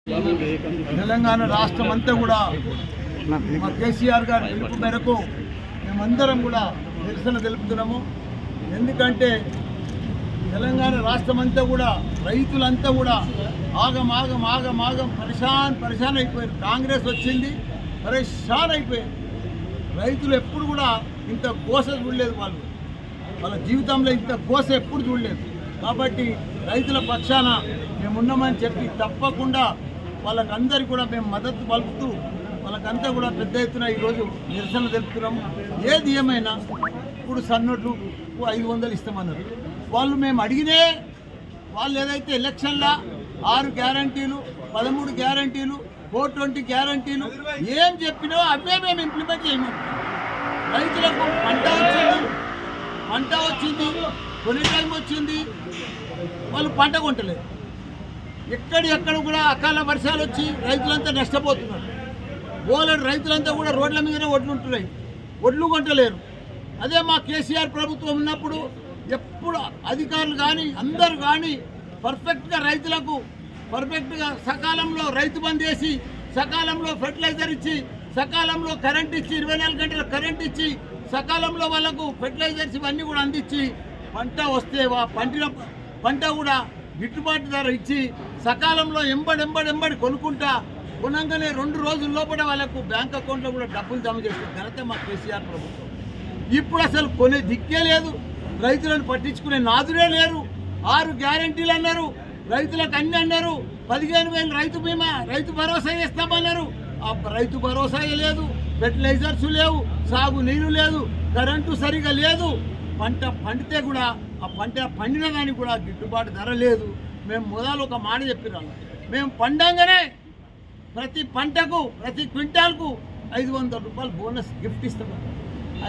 తెలంగాణ రాష్ట్రం అంతా కూడా మా కేసీఆర్ గారి పిలుపు మేరకు మేమందరం కూడా నిరసన తెలుపుతున్నాము. ఎందుకంటే తెలంగాణ రాష్ట్రం అంతా కూడా రైతులంతా కూడా ఆగం పరిశాన్ అయిపోయారు. కాంగ్రెస్ వచ్చింది, పరిశాన్ అయిపోయారు. రైతులు ఎప్పుడు కూడా ఇంత కోస చూడలేదు, వాళ్ళ జీవితంలో ఇంత కోస ఎప్పుడు చూడలేదు. కాబట్టి రైతుల పక్షాన మేమున్నామని చెప్పి తప్పకుండా వాళ్ళకందరికీ కూడా మేము మద్దతు పలుకుతూ వాళ్ళకంతా కూడా పెద్ద ఎత్తున ఈరోజు నిరసన తెలుపుతున్నాము. ఏది ఏమైనా ఇప్పుడు సన్నోట్లు 500 ఇస్తామన్నారు. మేము అడిగినే వాళ్ళు ఏదైతే ఎలక్షన్లో 6 గ్యారంటీలు 13 గ్యారంటీలు 420 గ్యారంటీలు ఏం చెప్పినో అవే మేము ఇంప్లిమెంట్ చేయమని. రైతులకు పంట వచ్చింది కొన్ని టైం వచ్చింది, వాళ్ళు పంట కొంటలేదు. ఎక్కడ కూడా అకాల వర్షాలు వచ్చి రైతులంతా నష్టపోతున్నారు. ఓలడు రైతులంతా కూడా రోడ్ల మీదనే ఉంటున్నాయి, ఒడ్లు కొంటలేరు. అదే మా కేసీఆర్ ప్రభుత్వం ఉన్నప్పుడు ఎప్పుడు అధికారులు కానీ అందరూ కానీ పర్ఫెక్ట్గా రైతులకు సకాలంలో రైతు బంద్ చేసి, సకాలంలో ఫెర్టిలైజర్ ఇచ్చి, సకాలంలో కరెంట్ ఇచ్చి, 24 గంటల కరెంట్ ఇచ్చి, సకాలంలో వాళ్ళకు ఫెర్టిలైజర్స్ ఇవన్నీ కూడా అందించి, పంట వస్తే పంట కూడా గిట్టుబాటు ధర ఇచ్చి, సకాలంలో ఎంబడి కొనంగానే 2 రోజుల లోపల వాళ్ళకు బ్యాంక్ అకౌంట్లో కూడా డబ్బులు జమ చేసిన ఘనత మా కేసీఆర్ ప్రభుత్వం. ఇప్పుడు అసలు కొనే దిక్కే లేదు, రైతులను పట్టించుకునే నాదురే లేరు. 6 గ్యారంటీలు అన్నారు, రైతులకు అన్ని అన్నారు. 15,000 రైతు బీమా, రైతు భరోసా ఇస్తామన్నారు. ఆ రైతు భరోసా లేదు, ఫెర్టిలైజర్స్ లేవు, సాగు నీరు లేదు, కరెంటు సరిగా లేదు. పంట పండితే కూడా ఆ పంట పండిన దానికి కూడా గిట్టుబాటు ధర లేదు. మేము మొదలు ఒక మాట చెప్పినాము, మేము పండంగానే ప్రతి పంటకు ప్రతి క్వింటాల్కు 500 రూపాయలు బోనస్ గిఫ్ట్ ఇస్తాము.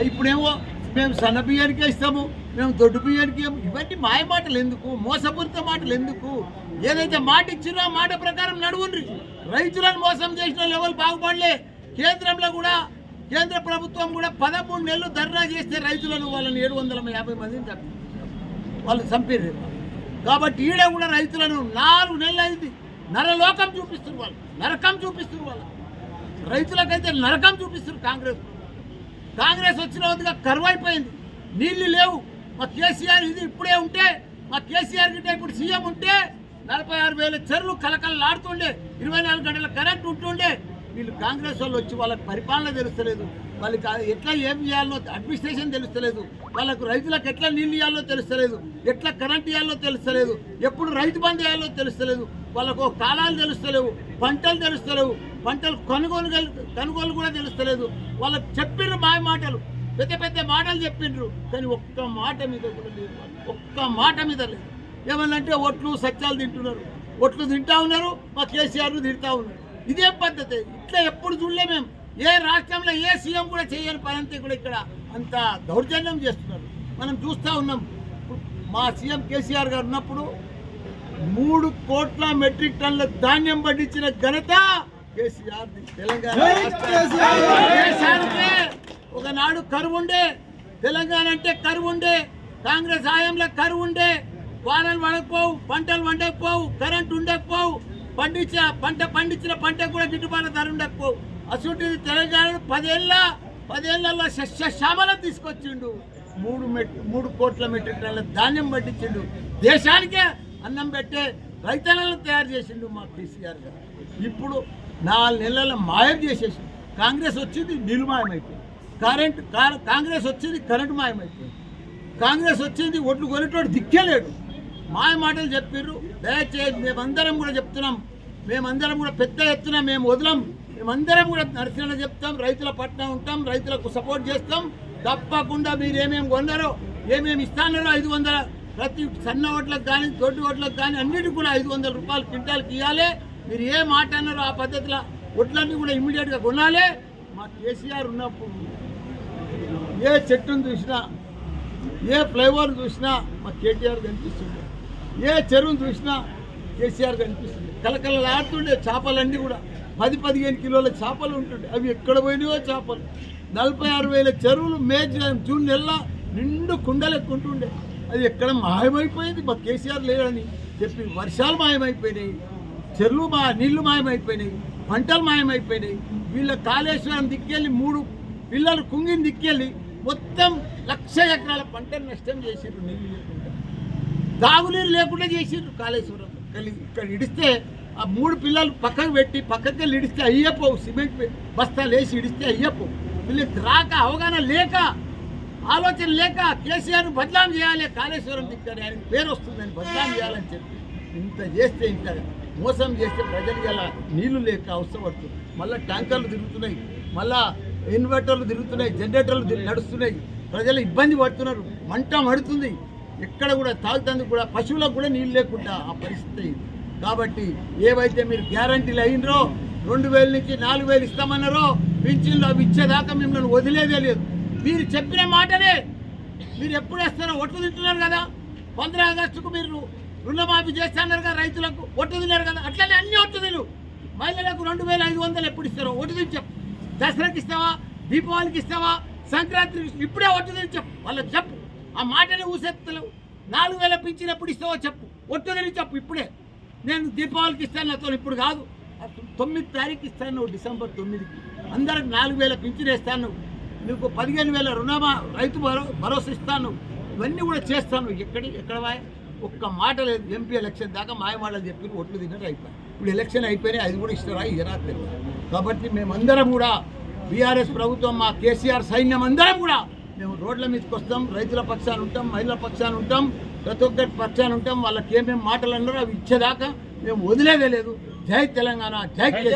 ఇప్పుడేమో మేము సన్న బియ్యానికే ఇస్తాము, మేము దొడ్డు బియ్యానికి ఇవన్నీ మాయ మాటలు ఎందుకు, మోసపూరిత మాటలు ఎందుకు? ఏదైతే మాట ఇచ్చినో ఆ మాట ప్రకారం నడువుండ్రి. రైతులను మోసం చేసిన లెవెల్ బాగుపడలే. కేంద్రంలో కూడా కేంద్ర ప్రభుత్వం కూడా 13 నెలలు ధర్నా చేస్తే రైతులను వాళ్ళని 750 మందిని వాళ్ళు చంపారు. కాబట్టి ఈడ కూడా రైతులను 4 నెలలు అయింది నరలోకం చూపిస్తున్నారు, వాళ్ళు నరకం చూపిస్తున్నారు. వాళ్ళు రైతులకైతే నరకం చూపిస్తున్నారు. కాంగ్రెస్ వచ్చిన వద్దగా కరువు అయిపోయింది, నీళ్లు లేవు. మా కేసీఆర్ ఇది ఇప్పుడే ఉంటే, మా కేసీఆర్ గిట్ట ఇప్పుడు సీఎం ఉంటే 46,000 చెరువులు కలకలలాడుతుండే, 24 గంటల కరెంట్ ఉంటుండే. వీళ్ళు కాంగ్రెస్ వాళ్ళు వచ్చి వాళ్ళకి పరిపాలన తెలుస్తలేదు, వాళ్ళకి ఎట్లా ఏం చేయాలో అడ్మినిస్ట్రేషన్ తెలుస్తలేదు, వాళ్ళకు రైతులకు ఎట్లా నీళ్ళు ఇవ్వాలో తెలుస్తలేదు, ఎట్లా కరెంట్ ఇవ్వాలో తెలుస్తలేదు, ఎప్పుడు రైతు బంద్ చేయాలో తెలుస్తలేదు, వాళ్ళకు కాలాలు తెలుస్తలేవు, పంటలు తెలుస్తలేవు, పంటలు కొనుగోలు కూడా తెలుస్తలేదు. వాళ్ళకు చెప్పిర్రు మాయ మాటలు, పెద్ద మాటలు చెప్పిండ్రు, కానీ ఒక్క మాట మీద కూడా లేదు. ఒక్క మాట మీద లేదు. ఏమన్నంటే ఒట్లు సత్యాలు తింటున్నారు, ఒట్లు తింటా ఉన్నారు, మా కేసీఆర్ను తింటా ఉన్నారు. ఇదేం పద్ధతి? ఇట్లా ఎప్పుడు చూడలే మేము. ఏ రాష్ట్రంలో ఏ సీఎం కూడా చేయని పని అంతే కూడా ఇక్కడ అంత దౌర్జన్యం చేస్తున్నారు. మనం చూస్తూ ఉన్నాం. మా సీఎం కేసీఆర్ గారు ఉన్నప్పుడు 3 కోట్ల మెట్రిక్ టన్నుల ధాన్యం పండించిన ఘనత కేసీఆర్. తెలంగాణ ఒకనాడు కరువు ఉండే, తెలంగాణ అంటే కరువు ఉండే, కాంగ్రెస్ హయాంలో కరువు ఉండే, వానలు పడకపోవు, పంటలు వండకపోవు, కరెంటు ఉండకపోవు, పండించిన పంట కూడా గిట్టుబాటు ధర ఉండకపోవు. అసలు తెలంగాణ 10 ఏళ్లలో సస్యశ్యామలం తీసుకొచ్చిండు. 3 కోట్ల మెట్రిక్ టన్నుల ధాన్యం పండించిండు. దేశానికే అన్నం పెట్టే రైతన్నలను తయారు చేసిండు మా కేసీఆర్ గారు. ఇప్పుడు 4 నెలల మాయం చేసేసిండు. కాంగ్రెస్ వచ్చింది, నీళ్ళు మాయమైపోయింది. కాంగ్రెస్ వచ్చింది, కరెంటు మాయమైపోయింది. కాంగ్రెస్ వచ్చింది, ఒడ్లు కొనేటోడు దిక్కే లేడు. మాయ మాటలు చెప్పిర్రు. దయచేసి మేమందరం కూడా చెప్తున్నాం, మేమందరం కూడా పెద్ద ఎత్తున మేము వదలం, మేమందరం కూడా నరసన చెప్తాం, రైతుల పట్ల ఉంటాం, రైతులకు సపోర్ట్ చేస్తాం. తప్పకుండా మీరు ఏమేమి కొన్నారో, ఏమేమి ఇస్తానో 500 ప్రతి సన్న ఓట్లకు కానీ దొడ్డు ఓట్లకు కానీ అన్నిటికీ కూడా 500 రూపాయలు క్వింటాల్కి ఇవ్వాలి. మీరు ఏ మాట అన్నారో ఆ పద్ధతిలో ఒట్లన్నీ కూడా ఇమ్మీడియట్గా కొనాలి. మా కేసీఆర్ ఉన్నప్పుడు ఏ చెట్టును చూసినా, ఏ ఫ్లైఓవర్ చూసినా మా కేటీఆర్ కనిపిస్తుండే, ఏ చెరువును చూసినా కేసీఆర్ కనిపిస్తుంది. కలకలలాడుతుండే. చేపలన్నీ కూడా 10-15 కిలోల చేపలు ఉంటుండే. అవి ఎక్కడ పోయినాయో చేపలు. 46,000 చెరువులు జూన్ నెల నిండు కుండలెక్కుంటుండే. అది ఎక్కడ మాయమైపోయింది. మా కేసీఆర్ లేడని చెప్పి వర్షాలు మాయమైపోయినాయి, చెర్లు నీళ్లు మాయమైపోయినాయి, పంటలు మాయమైపోయినాయి. వీళ్ళ కాళేశ్వరం దిక్కెళ్ళి 3 పిల్లలు కుంగిని దిక్కెళ్ళి మొత్తం 1,00,000 ఎకరాల పంటను నష్టం చేసిర్రు. నీళ్ళు లేకుండా, తాగునీరు లేకుండా చేసిర్రు. కాళేశ్వరం ఇక్కడ ఇడిస్తే ఆ 3 పిల్లలు పక్కకు పెట్టి పక్కకి వెళ్ళి ఇడిస్తే అయ్యపోవు, సిమెంట్ బస్తాలు వేసి ఇడిస్తే అయ్యపోవు. వీళ్ళకి రాక, అవగాహన లేక, ఆలోచన లేక కేసీఆర్ను బదనాం చేయాలి, కాళేశ్వరం దిక్కని ఆయన పేరు వస్తుందని బదనాం చేయాలని చెప్పి ఇంత చేస్తే, ఇంత మోసం చేస్తే ప్రజలు ఇలా నీళ్లు లేక అవసరపడుతుంది. మళ్ళీ ట్యాంకర్లు తిరుగుతున్నాయి, మళ్ళా ఇన్వర్టర్లు తిరుగుతున్నాయి, జనరేటర్లు నడుస్తున్నాయి, ప్రజలు ఇబ్బంది పడుతున్నారు, మంట మడుతుంది. ఎక్కడ కూడా తాగుతందుకు కూడా పశువులకు కూడా నీళ్ళు లేకుండా ఆ పరిస్థితి. కాబట్టి ఏవైతే మీరు గ్యారంటీలు అయినరో 2,000 నుంచి 4,000 ఇస్తామన్నారో పింఛన్లు అవి ఇచ్చేదాకా మిమ్మల్ని వదిలేదే లేదు. మీరు చెప్పిన మాటనే మీరు ఎప్పుడు వేస్తారో ఒట్టు తింటున్నారు కదా. 15 ఆగస్టుకు మీరు రుణమాఫీ చేస్తున్నారు కదా, రైతులకు ఒట్టు తిన్నారు కదా. అట్లనే అన్ని ఒట్టు తిను. మహిళలకు 2,500 ఎప్పుడు ఇస్తారో ఒట్టు తిని చెప్పు. దసరాకి ఇస్తావా, దీపావళికి ఇస్తావా, సంక్రాంతికి ఇప్పుడే ఒట్టు తిని చెప్పు. వాళ్ళకి చెప్పు, ఆ మాటని ఊసెత్తలేవు. 4,000 పింఛన్ ఎప్పుడు ఇస్తావో చెప్పు, ఒట్టు తిని చెప్పు. ఇప్పుడే నేను దీపావళికి ఇస్తాను, నాతో ఇప్పుడు కాదు, 9 తారీఖు ఇస్తాను, డిసెంబర్ 9కి అందరికి 4,000 పింఛన్ వేస్తాను, నీకు 15,000 రైతు భరోసా ఇస్తాను, ఇవన్నీ కూడా చేస్తాను. ఎక్కడ ఒక్క మాట లేదు. ఎంపీ ఎలక్షన్ దాకా మాయమాటలు చెప్పి ఓట్లు తిన్నట్టు అయిపోయి, ఇప్పుడు ఎలక్షన్ అయిపోయినాయి, అది కూడా ఇస్తారా ఇయరా తెలియదు. కాబట్టి మేమందరం కూడా బీఆర్ఎస్ ప్రభుత్వం, మా కేసీఆర్ సైన్యం అందరం కూడా మేము రోడ్ల మీదకి వస్తాం, రైతుల పక్షాన ఉంటాం, మహిళల పక్షాన ఉంటాం, ప్రతి ఒక్కరి పక్షాన ఉంటాం. వాళ్ళకి ఏమేమి మాటలు అన్నారో అవి ఇచ్చేదాకా మేము వదిలేదే లేదు. జై తెలంగాణ, జై కేసీఆర్.